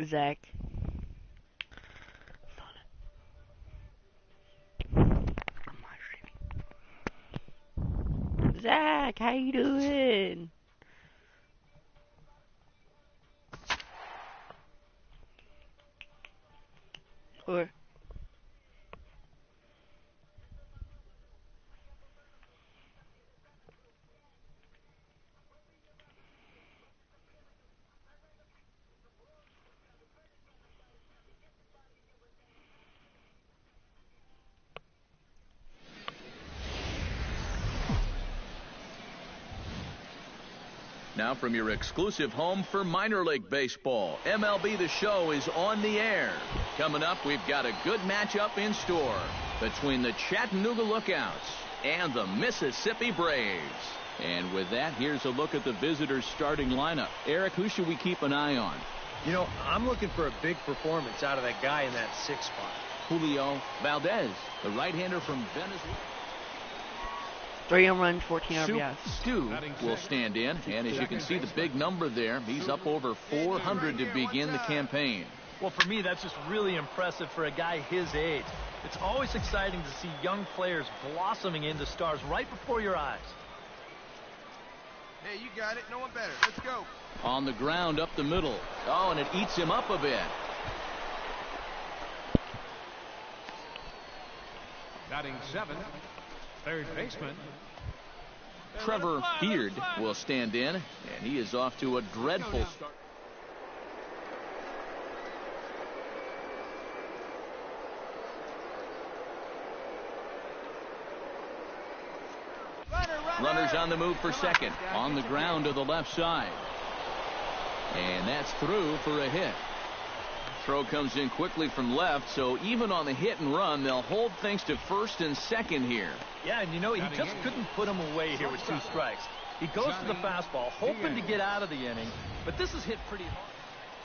Zach. Zach, how you doing? Or Now from your exclusive home for minor league baseball, MLB The Show is on the air. Coming up, we've got a good matchup in store between the Chattanooga Lookouts and the Mississippi Braves. And with that, here's a look at the visitors' starting lineup. Eric, who should we keep an eye on? You know, I'm looking for a big performance out of that guy in that 6th spot. Julio Valdez, the right-hander from Venezuela. 3 home runs, 14 Soup RBIs. Stew will stand in, and as you can see the big number there, he's up over 400 to begin the campaign. Well, for me, that's just really impressive for a guy his age. It's always exciting to see young players blossoming into stars right before your eyes. Hey, you got it. No one better. Let's go. On the ground up the middle. Oh, and it eats him up a bit. Batting 7th, third baseman Trevor Beard will stand in, and he is off to a dreadful start. Runners on the move for second. On the ground to the left side. And that's through for a hit. Throw comes in quickly from left, so even on the hit and run, they'll hold things to first and second here. Yeah, and you know, he just couldn't put him away here with 2 strikes. He goes to the fastball, hoping to get out of the inning, but this is hit pretty hard.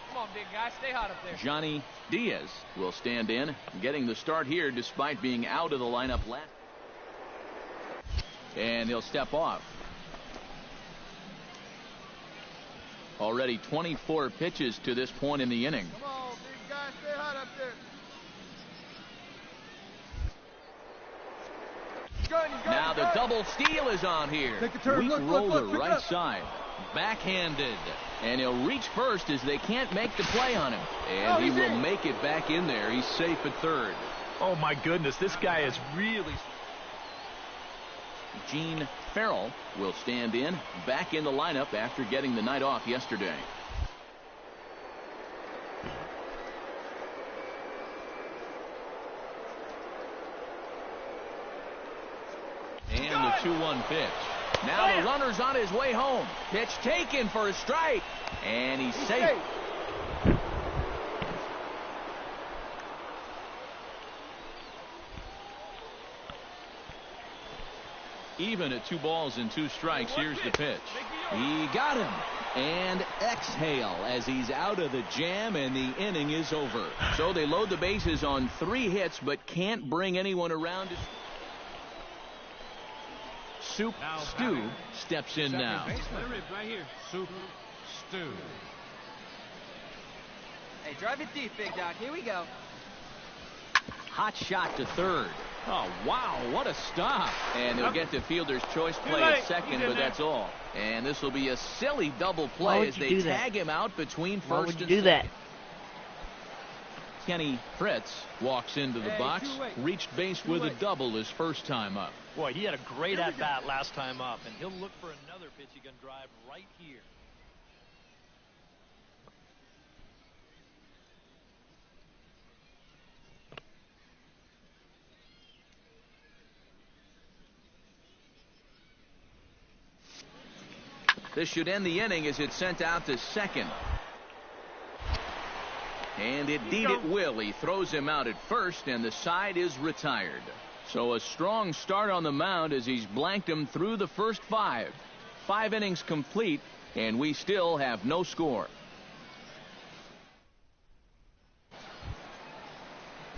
Come on, big guy, stay hot up there. Johnny Diaz will stand in, getting the start here despite being out of the lineup last. And he'll step off. Already 24 pitches to this point in the inning. Come on, big guy. Stay hot up there. Now the double steal is on here. Take a turn. Weak Look, roller pick right up. side. Backhanded. And he'll reach first as they can't make the play on him. And he will make it back in there. He's safe at third. Oh, my goodness, this guy is really... Gene Farrell will stand in, back in the lineup after getting the night off yesterday. And the 2-1 pitch. Now the runner's on his way home. Pitch taken for a strike. And he's safe. Even at 2 balls and 2 strikes, here's the pitch. He got him. And exhale as he's out of the jam, and the inning is over. So they load the bases on 3 hits, but can't bring anyone around. Soup Stew steps in now. Right here. Soup Stew. Hey, drive it deep, big dog. Here we go. Hot shot to third. Oh, wow, what a stop. And they'll get the fielder's choice play at second, but that's all. And this will be a silly double play as they tag him out between first and second. Kenny Fritz walks into the box, reached base with a double his first time up. Boy, he had a great at-bat last time up, and he'll look for another pitch he can drive right here. This should end the inning as it's sent out to second. And indeed it will. He throws him out at first, and the side is retired. So a strong start on the mound as he's blanked him through the first 5. 5 innings complete, and we still have no score.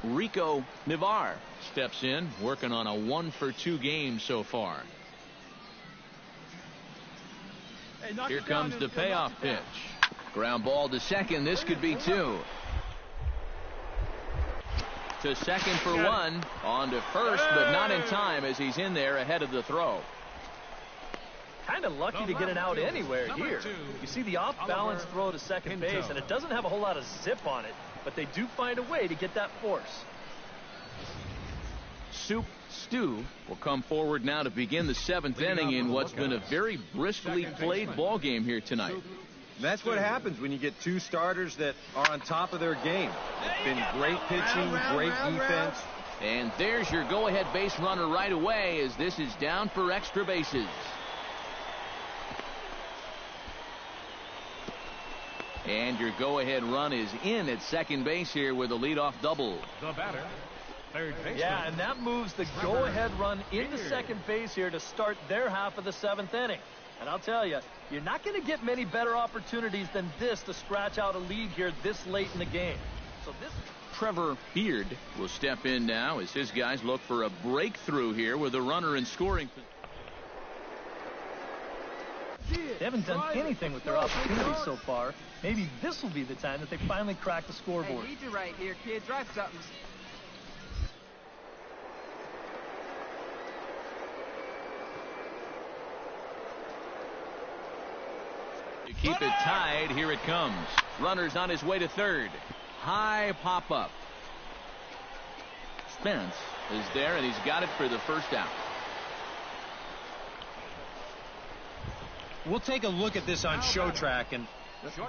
Rico Navar steps in, working on a 1-for-2 game so far. Here comes the payoff pitch. Ground ball to second. This could be two. To second for one. On to first, but not in time as he's in there ahead of the throw. Kind of lucky to get an out anywhere here. You see the off-balance throw to second base, and it doesn't have a whole lot of zip on it, but they do find a way to get that force. Soup Stew will come forward now to begin the seventh inning in what's been a very briskly played ball game here tonight. That's what happens when you get two starters that are on top of their game. It's been great pitching, great defense. And there's your go-ahead base runner right away as this is down for extra bases. And your go-ahead run is in at second base here with a leadoff double. The batter, third baseman. Yeah, and that moves the go-ahead run into second base here to start their half of the seventh inning. And I'll tell you, you're not going to get many better opportunities than this to scratch out a lead here this late in the game. So this. Trevor Beard will step in now as his guys look for a breakthrough here with a runner in scoring. They haven't done anything with their opportunities so far. Maybe this will be the time that they finally crack the scoreboard. Hey, need you right here, kid. Drive something. To keep it tied, here it comes. Runner's on his way to third. High pop-up. Spence is there, and he's got it for the first out. We'll take a look at this on Show Track, and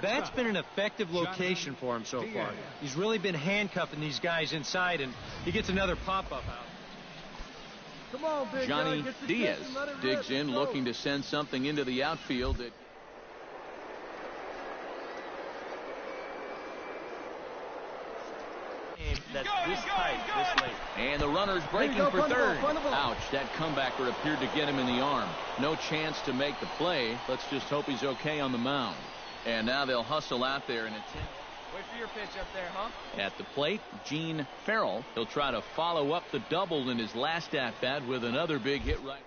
that's been an effective location for him so far. He's really been handcuffing these guys inside, and he gets another pop-up out. Come on, big Johnny guy, get the Diaz catch and let it digs rip. in, Go. looking to send something into the outfield. That's this tight, this late. And the runner's breaking for third. Ouch, that comebacker appeared to get him in the arm. No chance to make the play. Let's just hope he's okay on the mound. And now they'll hustle out there and it's Wait for your pitch up there, huh? at the plate. Gene Farrell. He'll try to follow up the double in his last at-bat with another big hit right.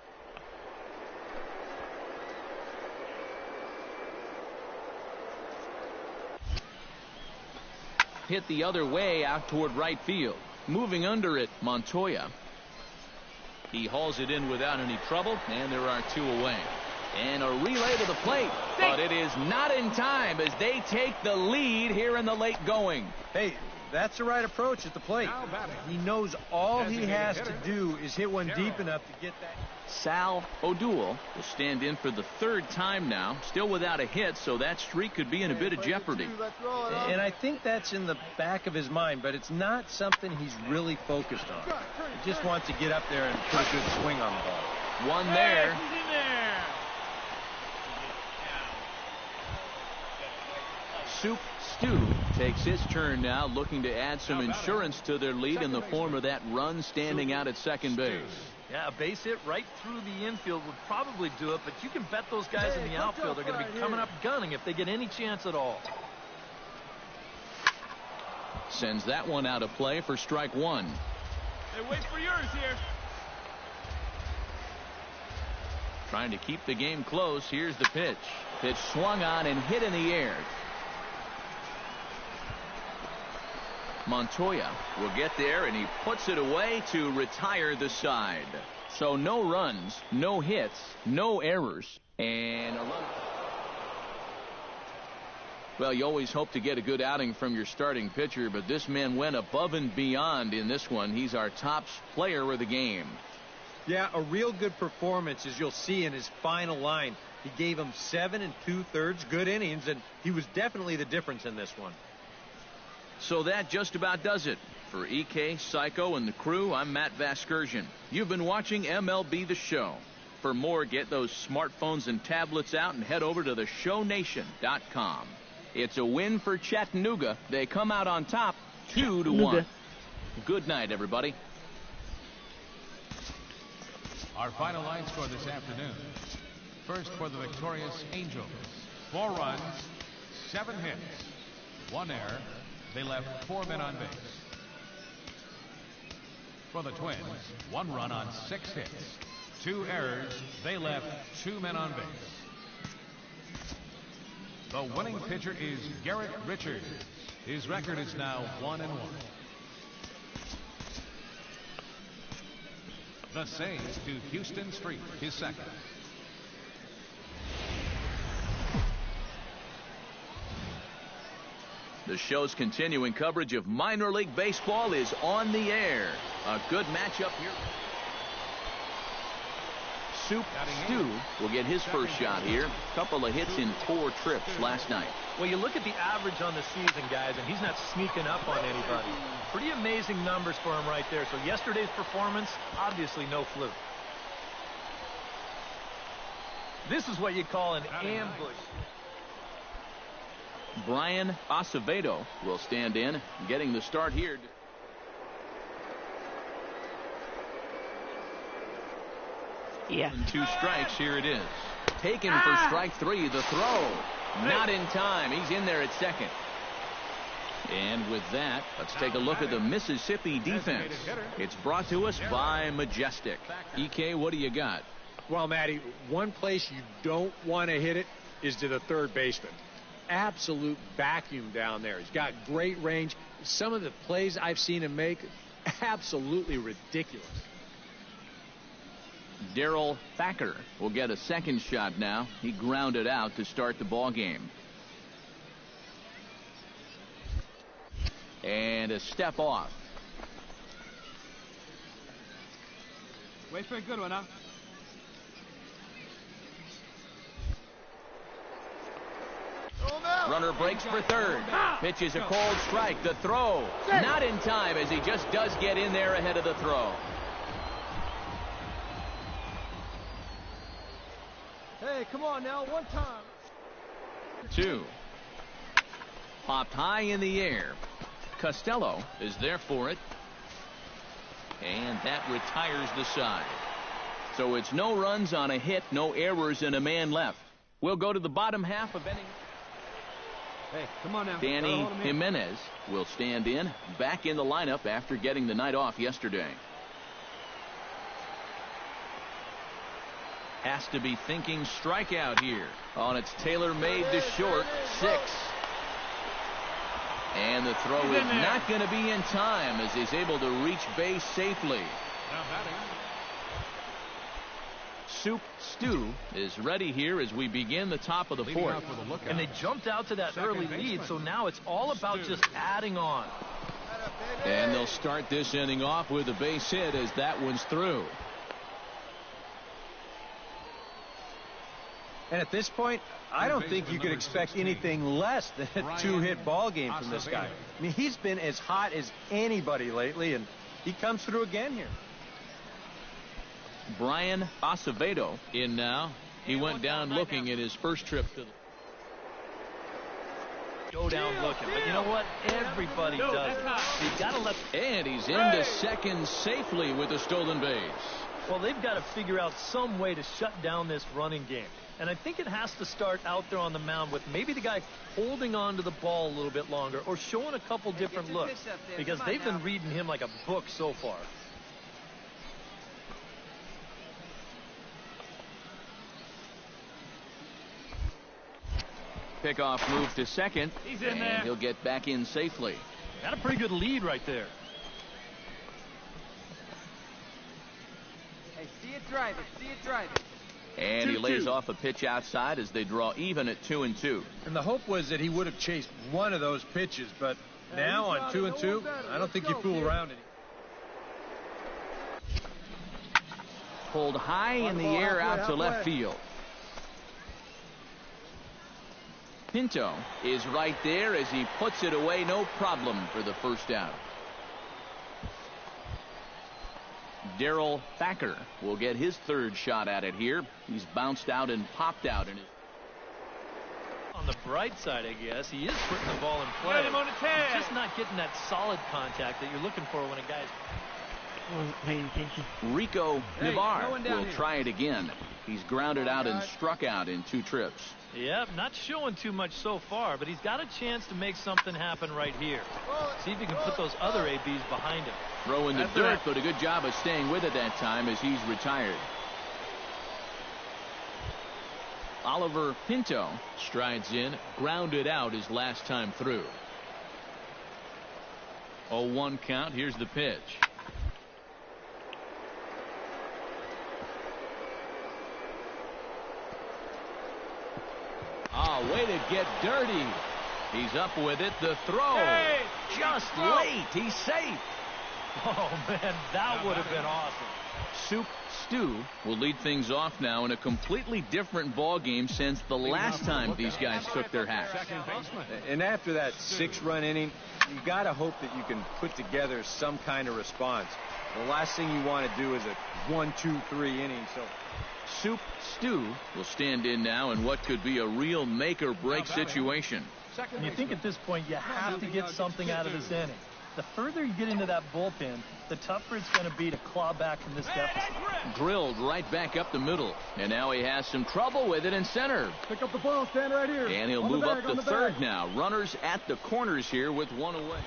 Hit the other way out toward right field. Moving under it, Montoya. He hauls it in without any trouble, and there are two away. And a relay to the plate, but it is not in time as they take the lead here in the late going. Hey, that's the right approach at the plate. He knows all he has to do is hit one deep enough to get that. Sal O'Doul will stand in for the third time now, still without a hit, so that streak could be in a bit of jeopardy. And I think that's in the back of his mind, but it's not something he's really focused on. He just wants to get up there and put a good swing on the ball. One there. Soup Stew takes his turn now, looking to add some insurance to their lead in the form of that run standing out at second base. Yeah, a base hit right through the infield would probably do it, but you can bet those guys in the outfield are going to be coming up gunning if they get any chance at all. Sends that one out of play for strike one. Hey, wait for yours here. Trying to keep the game close. Here's the pitch. Pitch swung on and hit in the air. Montoya will get there, and he puts it away to retire the side. So no runs, no hits, no errors, and a run. Well, you always hope to get a good outing from your starting pitcher, but this man went above and beyond in this one. He's our top player of the game. Yeah, a real good performance, as you'll see in his final line. He gave him 7 2/3 good innings, and he was definitely the difference in this one. So that just about does it. For EK, Psycho, and the crew, I'm Matt Vasgersian. You've been watching MLB The Show. For more, get those smartphones and tablets out and head over to theshownation.com. It's a win for Chattanooga. They come out on top 2-1. Good night, everybody. Our final line score this afternoon. First for the victorious Angels. 4 runs, 7 hits, 1 error. They left 4 men on base. For the Twins, 1 run on 6 hits, 2 errors. They left 2 men on base. The winning pitcher is Garrett Richards. His record is now 1-1. The save to Houston Street, his second. The show's continuing coverage of minor league baseball is on the air. A good matchup here. Soup Stew will get his first shot here. Couple of hits in 4 trips last night. Well, you look at the average on the season, guys, and he's not sneaking up on anybody. Pretty amazing numbers for him right there. So yesterday's performance, obviously no fluke. This is what you call an ambush. Brian Acevedo will stand in, getting the start here. Yeah. 2 strikes, here it is. Taken for strike 3, the throw. Not in time. He's in there at second. And with that, let's take a look at the Mississippi defense. It's brought to us by Majestic. EK, what do you got? Well, Matty, one place you don't want to hit it is to the third baseman. Absolute vacuum down there. He's got great range. Some of the plays I've seen him make, absolutely ridiculous. Darryl Thacker will get a second shot now. He grounded out to start the ball game. And a step off. Wait for a good one, huh? Runner breaks for third. Pitch is a cold strike. The throw. Not in time, as he just does get in there ahead of the throw. Hey, come on now, one time. 2. Popped high in the air. Costello is there for it. And that retires the side. So it's no runs on a hit, no errors, and a man left. We'll go to the bottom half of inning. Hey, come on now. Danny Jimenez will stand in, back in the lineup after getting the night off yesterday. Has to be thinking strikeout here. On its tailor-made to short. 6. And the throw is not going to be in time as he's able to reach base safely. Now batting. Soup Stew is ready here as we begin the top of the Leading 4th. off with a lookout. And they jumped out to that early lead, so now it's all about just adding on. And they'll start this inning off with a base hit as that one's through. And at this point, I don't think you could expect anything less than a 2-hit ball game from this guy. I mean, he's been as hot as anybody lately, and he comes through again here. Brian Acevedo in now. He went down looking at his first trip to the... Go down looking, but you know what? Everybody does it. So you got to let... And he's into second safely with a stolen base. Well, they've got to figure out some way to shut down this running game. And I think it has to start out there on the mound with maybe the guy holding on to the ball a little bit longer or showing a couple different looks, because they've been reading him like a book so far. Pickoff move to second. He's in and there. He'll get back in safely. Got a pretty good lead right there. Hey, see it drive it. See it drive it. And he lays off a pitch outside as they draw even at 2-2. And the hope was that he would have chased one of those pitches, but now on 2-2, I don't think you fool around anymore. Pulled high in the air out to left field. Pinto is right there as he puts it away, no problem for the first out. Darryl Thacker will get his third shot at it here. He's bounced out and popped out. On the bright side, I guess, he is putting the ball in play. Get him on the tag. He's just not getting that solid contact that you're looking for when a guy's... Wasn't paying attention. Rico Navarre going down will here. try it again. He's grounded out and struck out in 2 trips. Yep, not showing too much so far, but he's got a chance to make something happen right here. See if he can put those other ABs behind him. Throw in the dirt, but a good job of staying with it that time as he's retired. Oliver Pinto strides in, grounded out his last time through. 0-1 count. Here's the pitch. Way to get dirty. He's up with it. The throw. Just late. He's safe. Oh, man, that would have been awesome. Soup Stew will lead things off now in a completely different ball game since the last time these guys took their hats. And after that 6-run inning, you got to hope that you can put together some kind of response. The last thing you want to do is a 1-2-3 inning. So Soup Stew will stand in now in what could be a real make-or-break situation. And you think at this point you have to get something out of this inning. The further you get into that bullpen, the tougher it's going to be to claw back from this deficit. Drilled right back up the middle. And now he has some trouble with it in center. Pick up the ball, stand right here. And he'll move up to third now. Runners at the corners here with one away.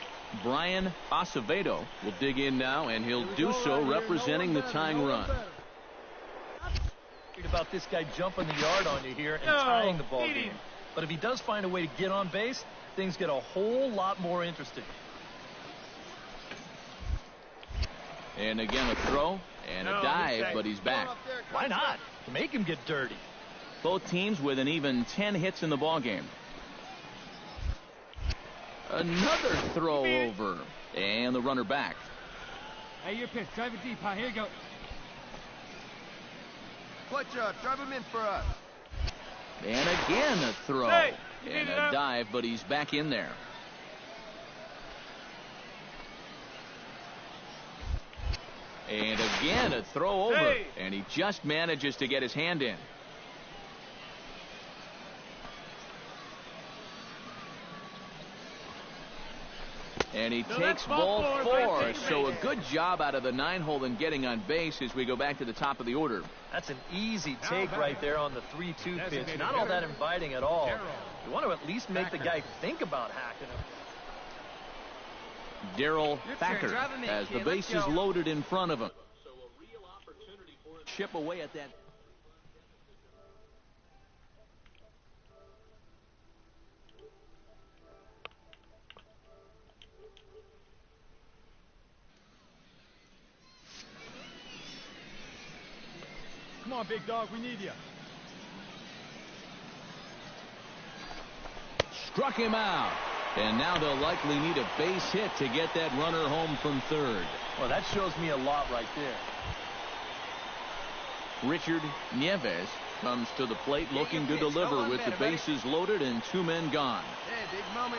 Brian Acevedo will dig in now, and he'll do so representing the tying run. About this guy jumping the yard on you here and tying the ball game. But if he does find a way to get on base, things get a whole lot more interesting. And again a throw and a dive, but he's back. Why not? Make him get dirty. Both teams with an even 10 hits in the ball game. Another throw over, and the runner back. Hey, your pitch. Drive it deep, huh? Here you go. Fletcher, drive him in for us. And again a throw and a dive, but he's back in there. And again a throw over, and he just manages to get his hand in. And he takes ball 4, so a good job out of the 9-hole in getting on base as we go back to the top of the order. That's an easy take right there on the 3-2 pitch. Not all that inviting at all. You want to at least make the guy think about hacking him. Darryl Thacker has the bases loaded in front of him. So a real opportunity for him to chip away at that. Come on, big dog, we need you. Struck him out. And now they'll likely need a base hit to get that runner home from third. Well, that shows me a lot right there. Richard Nieves comes to the plate looking to deliver with the bases loaded and 2 men gone.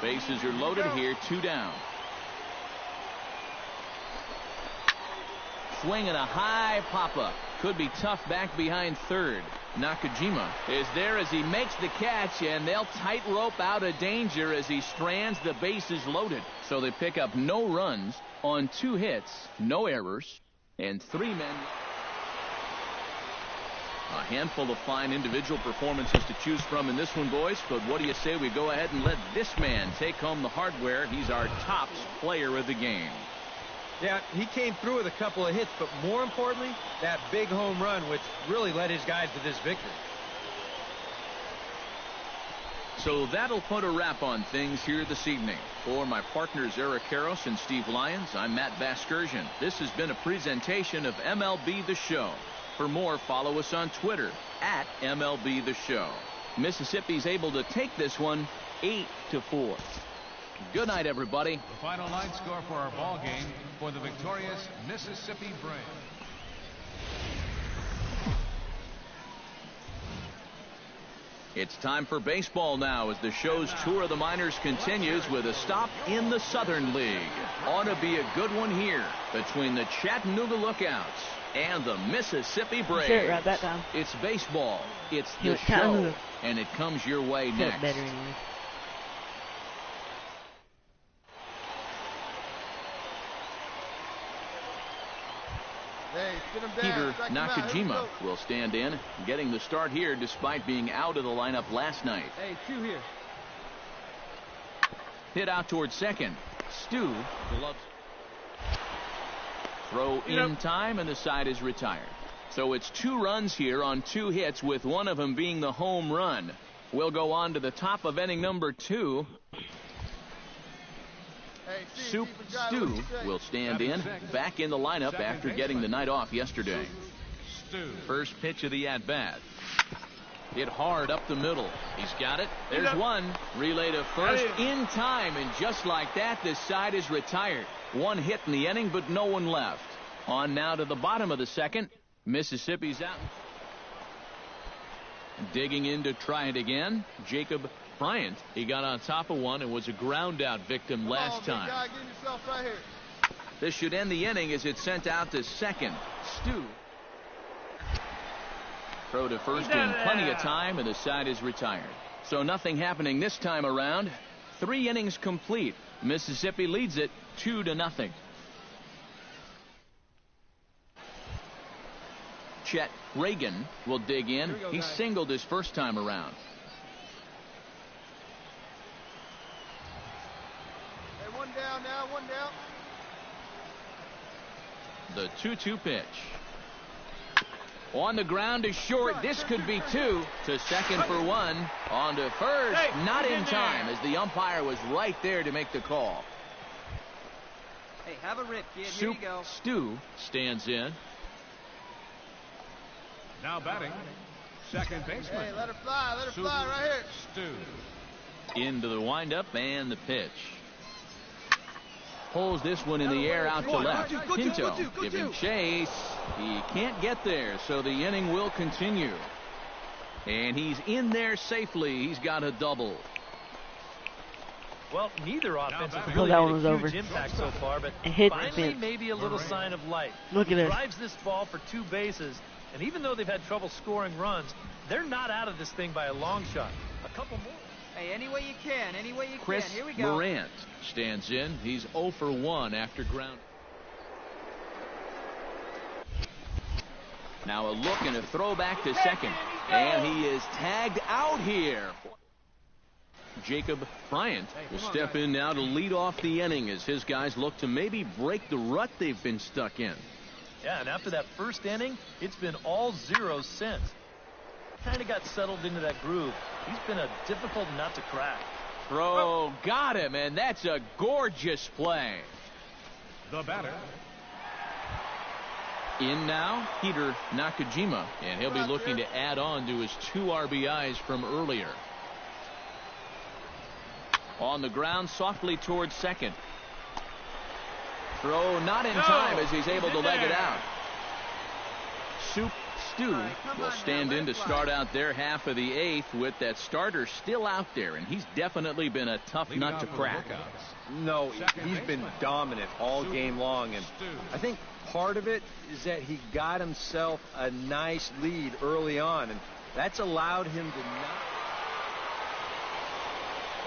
Bases are loaded here, 2 down. Swing and a high pop-up. Could be tough back behind third. Nakajima is there as he makes the catch, and they'll tightrope out of danger as he strands the bases loaded. So they pick up no runs on 2 hits, no errors, and 3 men. A handful of fine individual performances to choose from in this one, boys. But what do you say we go ahead and let this man take home the hardware? He's our tops player of the game. Yeah, he came through with a couple of hits, but more importantly, that big home run, which really led his guys to this victory. So that'll put a wrap on things here this evening. For my partners Eric Karros and Steve Lyons, I'm Matt Vasgersian. This has been a presentation of MLB The Show. For more, follow us on Twitter at MLB The Show. Mississippi's able to take this one 8-4. Good night, everybody. The final line score for our ball game for the victorious Mississippi Braves. It's time for baseball now as the show's tour of the minors continues with a stop in the Southern League. Ought to be a good one here between the Chattanooga Lookouts and the Mississippi Braves. Sure, write that down. It's baseball. It's the Yeah, show. Chattanooga. And it comes your way Felt next. better anyway. Peter Nakajima will stand in, getting the start here despite being out of the lineup last night. Hey, 2 here. Hit out towards second. Stu gloves. Throw in time, and the side is retired. So it's 2 runs here on 2 hits, with one of them being the home run. We'll go on to the top of inning number 2. Soup Stew will stand in, back in the lineup after getting the night off yesterday. First pitch of the at-bat. Hit hard up the middle. He's got it. There's one. Relay to first in time, and just like that, this side is retired. 1 hit in the inning, but no one left. On now to the bottom of the second. Mississippi's out. Digging in to try it again, Jacob Bryant. He got on top of one and was a ground out victim last time. Guy, get yourself right here. This should end the inning as it's sent out to second. Stu. Throw to first in plenty of time, and the side is retired. So nothing happening this time around. 3 innings complete. Mississippi leads it 2-0. Chet Reagan will dig in. He singled his first time around. Hey, 1 down now, 1 down. The 2-2 pitch. On the ground to short. This could be 2. To second for 1. On to first. Not in time, as the umpire was right there to make the call. Hey, have a rip, kid. Here Soup you go. Stew stands in. Now batting, second baseman. Hey, let her fly right here. Stu. Into the windup and the pitch. Pulls this one in the air out to left. Pinto giving chase. He can't get there, so the inning will continue. And he's in there safely. He's got a double. Well, neither offense has Oh, really that made one was a over. huge impact so far, but It hit the finally fence. maybe a little sign of life. Look at this. Drives this ball for 2 bases, and even though they've had trouble scoring runs, they're not out of this thing by a long shot. A couple more. Hey, any way you can, any way you Chris can. Here we go. Morant stands in. He's 0 for 1 after ground. Now a look and a throw back to second. And he is tagged out here. Jacob Bryant will step in now to lead off the inning as his guys look to maybe break the rut they've been stuck in. Yeah, and after that first inning, it's been all zeros since. Kind of got settled into that groove. He's been a difficult nut to crack. Throw got him, and that's a gorgeous play. The batter. In now, Peter Nakajima, and he'll be looking to add on to his 2 RBIs from earlier. On the ground, softly towards second. Throw not in time as he's able to leg it out. Soup Stew will stand in to start out their half of the 8th with that starter still out there, and he's definitely been a tough nut to crack. No, he's been dominant all game long, and I think part of it is that he got himself a nice lead early on, and that's allowed him to not.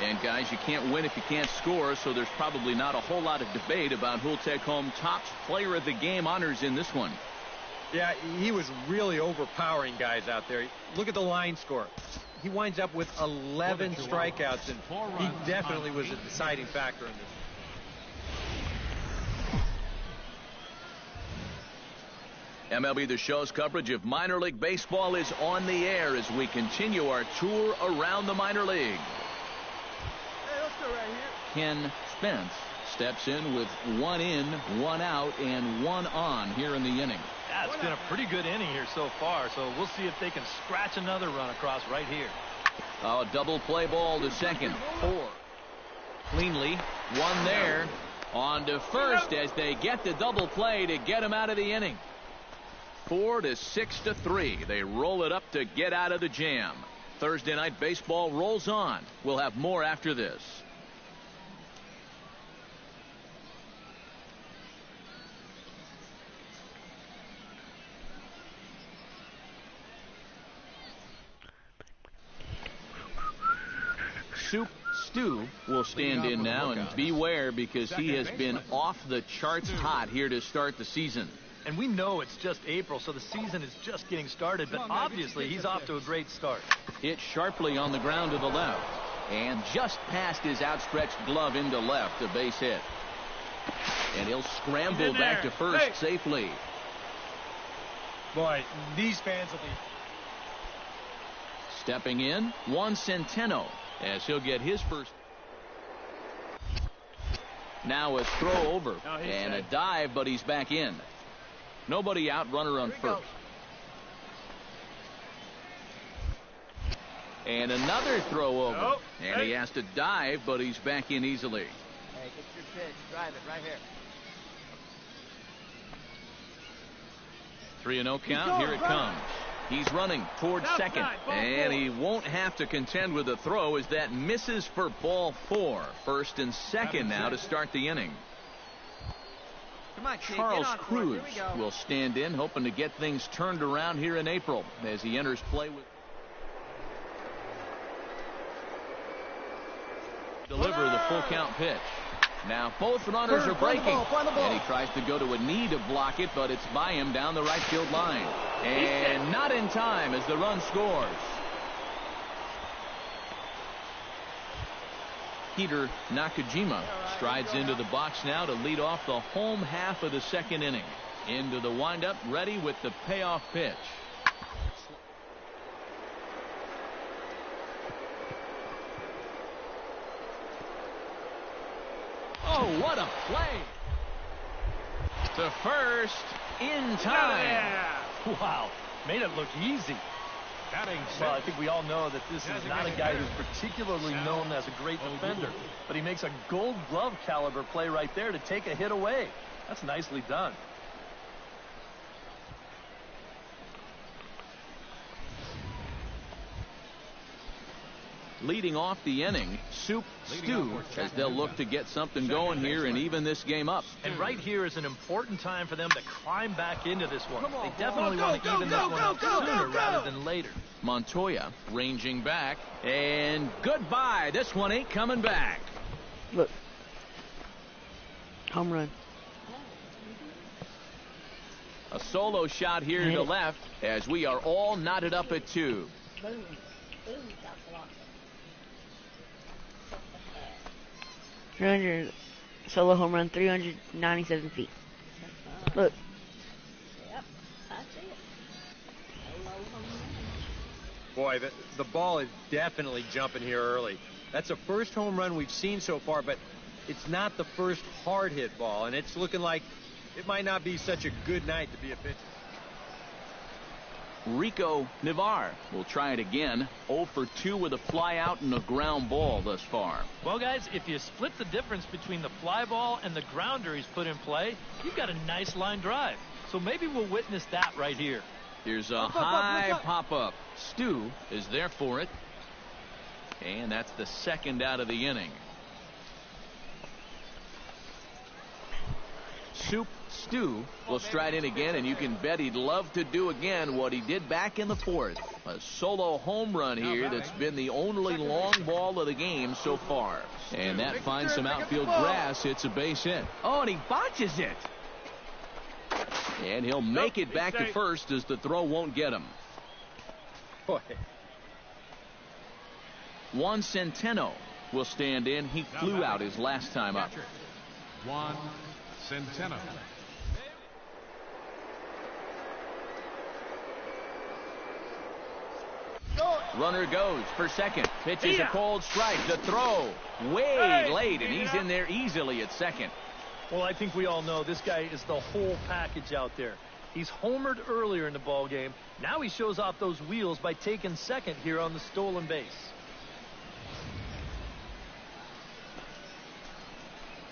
And guys, you can't win if you can't score, so there's probably not a whole lot of debate about who'll take home top player of the game honors in this one. Yeah, he was really overpowering guys out there. Look at the line score. He winds up with 11 strikeouts, and he definitely was a deciding factor in this. MLB The Show's coverage of minor league baseball is on the air as we continue our tour around the minor league. Hey, let's go right here. Ken Spence steps in with 1 in, 1 out, and 1 on here in the inning. Yeah, it's been a pretty good inning here so far, so we'll see if they can scratch another run across right here. A double play ball to second. 4. Cleanly, 1 there. On to first as they get the double play to get him out of the inning. 4 to 6 to 3. They roll it up to get out of the jam. Thursday night baseball rolls on. We'll have more after this. Soup Stew will stand in now, and beware because he has been off the charts hot here to start the season. And we know it's just April, so the season is just getting started, but obviously he's off to a great start. Hit sharply on the ground to the left, and just past his outstretched glove into left, a base hit. And he'll scramble back to first safely. Boy, these fans will be... Stepping in, Juan Centeno, as he'll get his first. Now a throw over and a dive, but he's back in. Nobody out, runner on first. And another throw over. And he has to dive, but he's back in easily. Hey, get your pitch. Drive it right here. 3-0 count. Here it comes. He's running towards second, and he won't have to contend with a throw as that misses for ball 4. First and second now to start the inning. Come on, kid, Charles get on Cruz Here we go. will stand in, hoping to get things turned around here in April as he enters play with. Deliver the full count pitch. Now both runners are breaking, and he tries to go to a knee to block it, but it's by him down the right field line. And not in time as the run scores. Peter Nakajima strides into the box now to lead off the home half of the second inning. Into the windup, ready with the payoff pitch. Oh, what a play! To first in time. Wow, made it look easy. Well, I think we all know that this is not a guy who's particularly known as a great defender, but he makes a Gold Glove caliber play right there to take a hit away. That's nicely done. Leading off the inning, Soup Stew, as they'll look to get something going here and even this game up. And right here is an important time for them to climb back into this one. They definitely want to even this one up sooner rather than later. Montoya ranging back, and goodbye. This one ain't coming back. Look. Home run. A solo shot here to the left as we are all knotted up at 2. 300 solo home run, 397 feet. Look. Yep, I see it. Boy, the ball is definitely jumping here early. That's the first home run we've seen so far, but it's not the first hard hit ball, and it's looking like it might not be such a good night to be a pitcher. Rico Navar will try it again. 0 for 2 with a fly out and a ground ball thus far. Well, guys, if you split the difference between the fly ball and the grounder he's put in play, you've got a nice line drive. So maybe we'll witness that right here. Here's a high pop-up. Stu is there for it. And that's the second out of the inning. Soup Stew will stride in again, and you can bet he'd love to do again what he did back in the 4th. A solo home run here that's been the only long ball of the game so far. And that finds some outfield grass. It's a base hit. Oh, and he botches it. And he'll make it back to first as the throw won't get him. Boy. Juan Centeno will stand in. He flew out his last time up. Juan Centeno. Runner goes for second. Pitches a cold strike. The throw way late, and he's in there easily at second. Well, I think we all know this guy is the whole package out there. He's homered earlier in the ball game. Now he shows off those wheels by taking second here on the stolen base.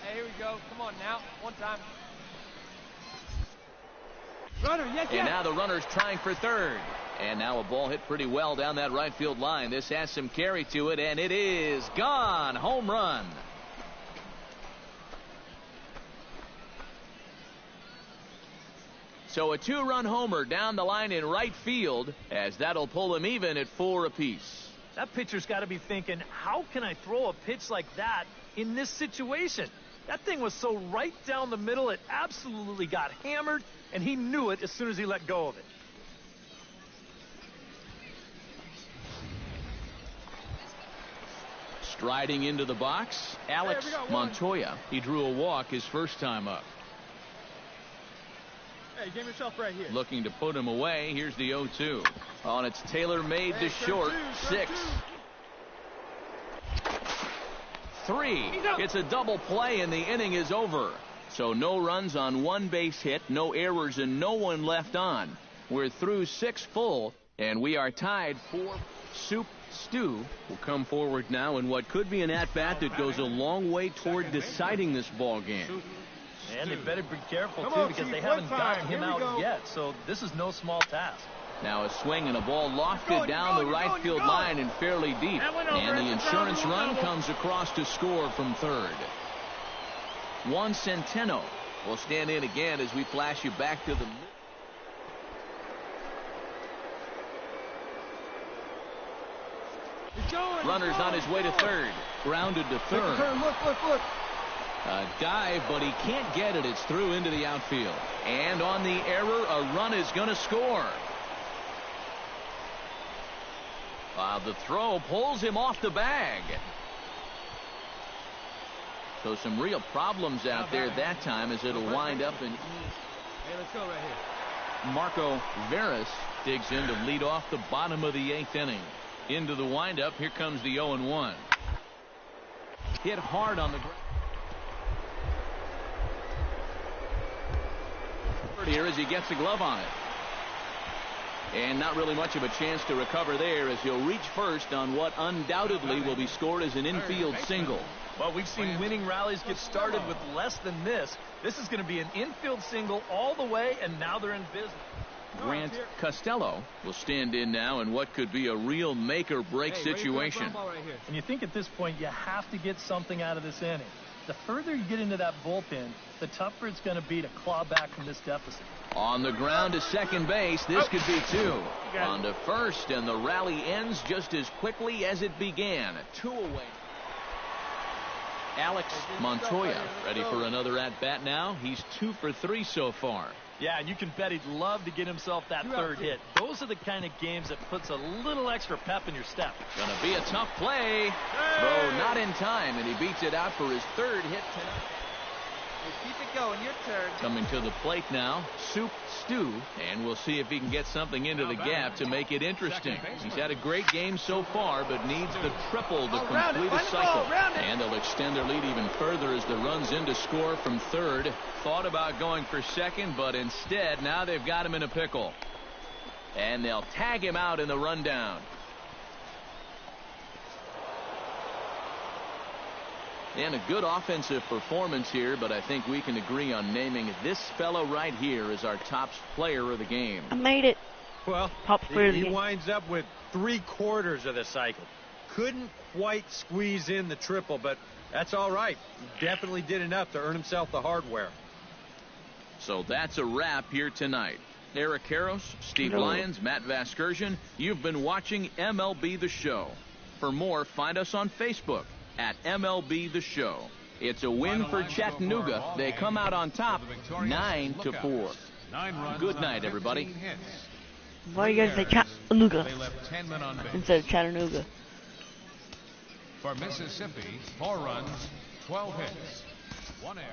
Hey, here we go. Come on now. One time. Runner, yes, And now the runner's trying for third. And now a ball hit pretty well down that right field line. This has some carry to it, and it is gone. Home run. So a 2-run homer down the line in right field, as that'll pull him even at 4 apiece. That pitcher's got to be thinking, how can I throw a pitch like that in this situation? That thing was so right down the middle, it absolutely got hammered, and he knew it as soon as he let go of it. Striding into the box, Alex Montoya. He drew a walk his first time up. Hey, game yourself right here. Looking to put him away. Here's the 0-2. Oh, and it's tailor-made to short. 6. 3. It's a double play, and the inning is over. So no runs on one base hit, no errors, and no one left on. We're through 6 full, and we are tied 4. Soup Stew will come forward now in what could be an at-bat that goes a long way toward deciding this ball game. And they better be careful, too, because they haven't gotten him out yet. So this is no small task. Now a swing and a ball lofted down the right field line and fairly deep. And the insurance run comes across to score from third. Juan Centeno will stand in again as we flash you back to the... Runner's on his way to third. Grounded to third. Look. A dive, but he can't get it. It's through into the outfield. And on the error, a run is going to score. The throw pulls him off the bag. So some real problems out there that time as it'll wind up in... Hey, let's go right here. Marco Veras digs in to lead off the bottom of the 8th inning. Into the windup, here comes the 0-1. Hit hard on the ground. Here as he gets the glove on it. And not really much of a chance to recover there as he'll reach first on what undoubtedly will be scored as an infield single. Well, we've seen winning rallies get started with less than this. This is going to be an infield single all the way, and now they're in business. Grant Costello will stand in now in what could be a real make-or-break situation. And you think at this point you have to get something out of this inning. The further you get into that bullpen, the tougher it's going to be to claw back from this deficit. On the ground to second base, this could be 2. On to first, and the rally ends just as quickly as it began. 2 away. Alex Montoya ready for another at-bat now. He's 2 for 3 so far. Yeah, and you can bet he'd love to get himself that third hit. Those are the kind of games that puts a little extra pep in your step. Gonna be a tough play. Throw not in time, and he beats it out for his 3rd hit tonight. Keep it going, your turn. Coming to the plate now, Soup Stew, and we'll see if he can get something into the gap to make it interesting. He's had a great game so far, but needs the triple to complete a cycle. And they'll extend their lead even further as the run's in to score from third. Thought about going for second, but instead, now they've got him in a pickle. And they'll tag him out in the rundown. And a good offensive performance here, but I think we can agree on naming this fellow right here as our top player of the game. I made it. Well, Top player of the he game. winds up with 3/4 of the cycle. Couldn't quite squeeze in the triple, but that's all right. He definitely did enough to earn himself the hardware. So that's a wrap here tonight. Eric Karros, Steve Lyons, Matt Vasgersian, you've been watching MLB The Show. For more, find us on Facebook at MLB The Show. It's a win for Chattanooga. They come out on top 9-4. Good night, everybody. Why do you guys say Chattanooga They left 10 men on base. instead of Chattanooga? For Mississippi, 4 runs, 12 hits, 1 error.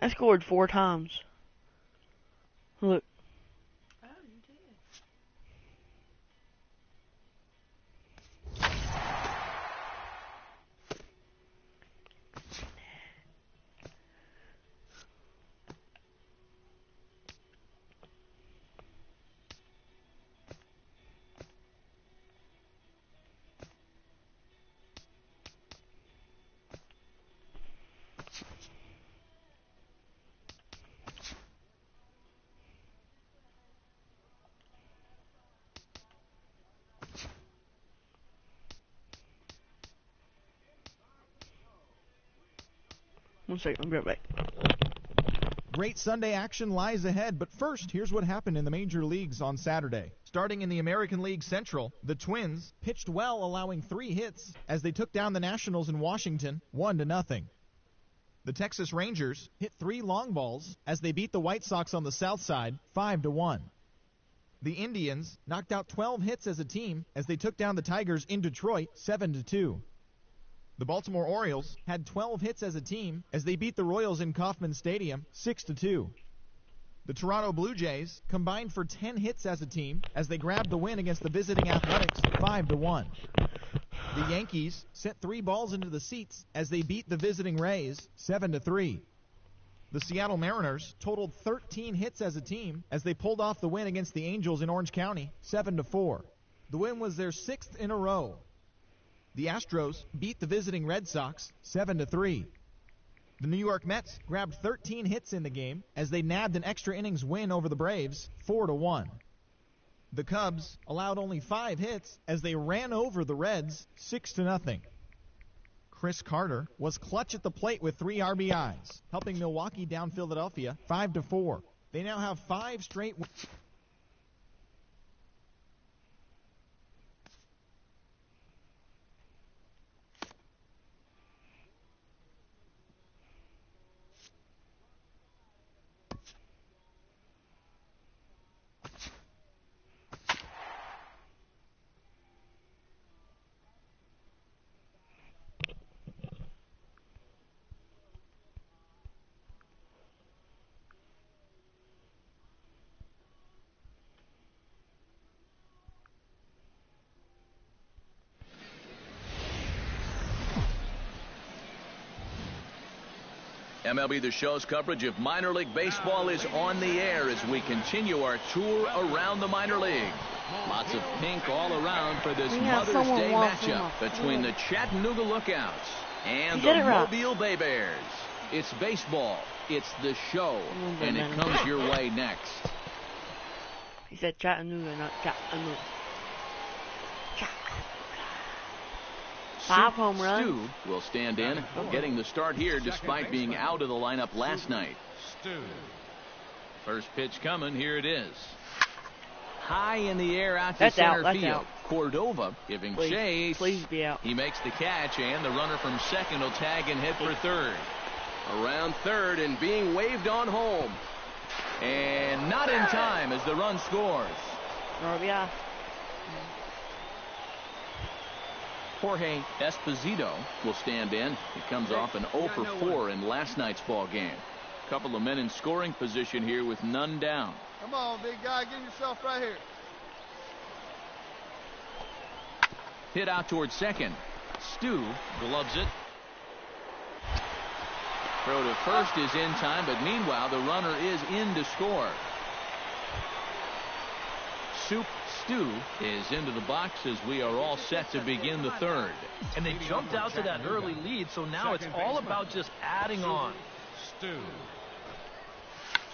I scored 4 times. Look. One second, I'll be right back. Great Sunday action lies ahead, but first, here's what happened in the major leagues on Saturday. Starting in the American League Central, the Twins pitched well, allowing 3 hits as they took down the Nationals in Washington 1-0. The Texas Rangers hit 3 long balls as they beat the White Sox on the south side 5-1. The Indians knocked out 12 hits as a team as they took down the Tigers in Detroit 7-2. The Baltimore Orioles had 12 hits as a team as they beat the Royals in Kauffman Stadium 6-2. The Toronto Blue Jays combined for 10 hits as a team as they grabbed the win against the visiting Athletics 5-1. The Yankees sent 3 balls into the seats as they beat the visiting Rays 7-3. The Seattle Mariners totaled 13 hits as a team as they pulled off the win against the Angels in Orange County 7-4. The win was their 6th in a row. The Astros beat the visiting Red Sox 7-3. The New York Mets grabbed 13 hits in the game as they nabbed an extra innings win over the Braves 4-1. The Cubs allowed only 5 hits as they ran over the Reds 6-0. Chris Carter was clutch at the plate with 3 RBIs, helping Milwaukee down Philadelphia 5-4. They now have 5 straight wins. MLB The Show's coverage of minor league baseball is on the air as we continue our tour around the minor league. Lots of pink all around for this Mother's Day matchup between the Chattanooga Lookouts and the Mobile Bay Bears. It's baseball. It's the show. And it comes your way next. He said Chattanooga, not Chattanooga. 5 home runs. Stu will stand in, getting the start here despite being out of the lineup last night. First pitch coming. Here it is. High in the air out to center field. Cordova giving chase. Please be out. He makes the catch, and the runner from second will tag and head for third. Around third and being waved on home. And not in time as the run scores. RBI. Jorge Esposito will stand in. He comes off an 0 for 4 in last night's ball game. Couple of men in scoring position here with none down. Come on, big guy, get yourself right here. Hit out towards second. Stu gloves it. Throw to first is in time, but meanwhile the runner is in to score. Stu is into the box as we are all set to begin the third. And they jumped out to that early lead, so now it's all about just adding on. Stu.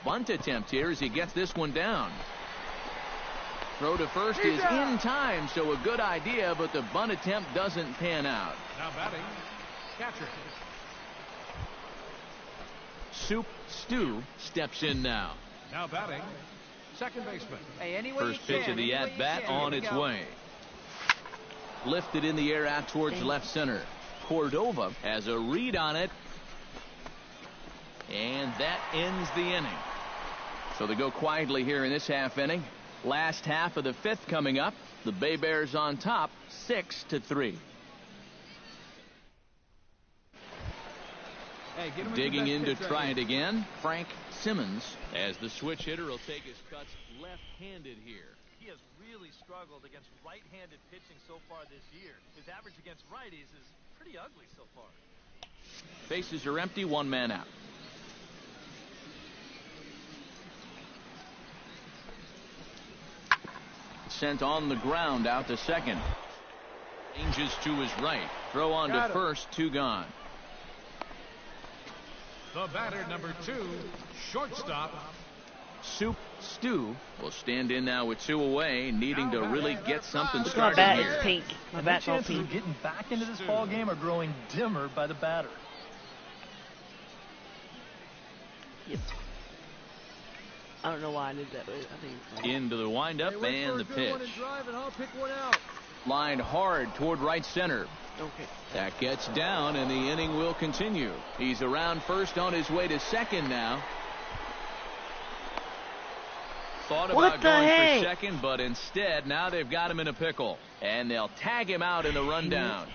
Bunt attempt here as he gets this one down. Throw to first is in time, so a good idea, but the bunt attempt doesn't pan out. Now batting, catcher. Stu steps in now. Now batting, second baseman. Hey, first pitch of the at-bat on its way. Lifted in the air out towards left center. Cordova has a read on it. And that ends the inning. So they go quietly here in this half inning. Last half of the fifth coming up. The Bay Bears on top 6-3. Digging in to try it again, Frank Simmons, as the switch hitter will take his cuts left-handed here. He has really struggled against right-handed pitching so far this year. His average against righties is pretty ugly so far. Bases are empty, 1 man out. Sent on the ground out to second. Changes to his right. Throw on to first, 2 gone. The batter, number 2, shortstop. Stu will stand in now with 2 away, needing to really get something started my bat here. is pink. My bat's all pink. Of getting back into this ball game are growing dimmer by the batter. Yep. I don't know why I did that, but I think into the windup and the pitch. Lined hard toward right center. Okay. That gets down, and the inning will continue. He's around first on his way to second now. Thought about going for second, but instead, now they've got him in a pickle. And they'll tag him out in the rundown.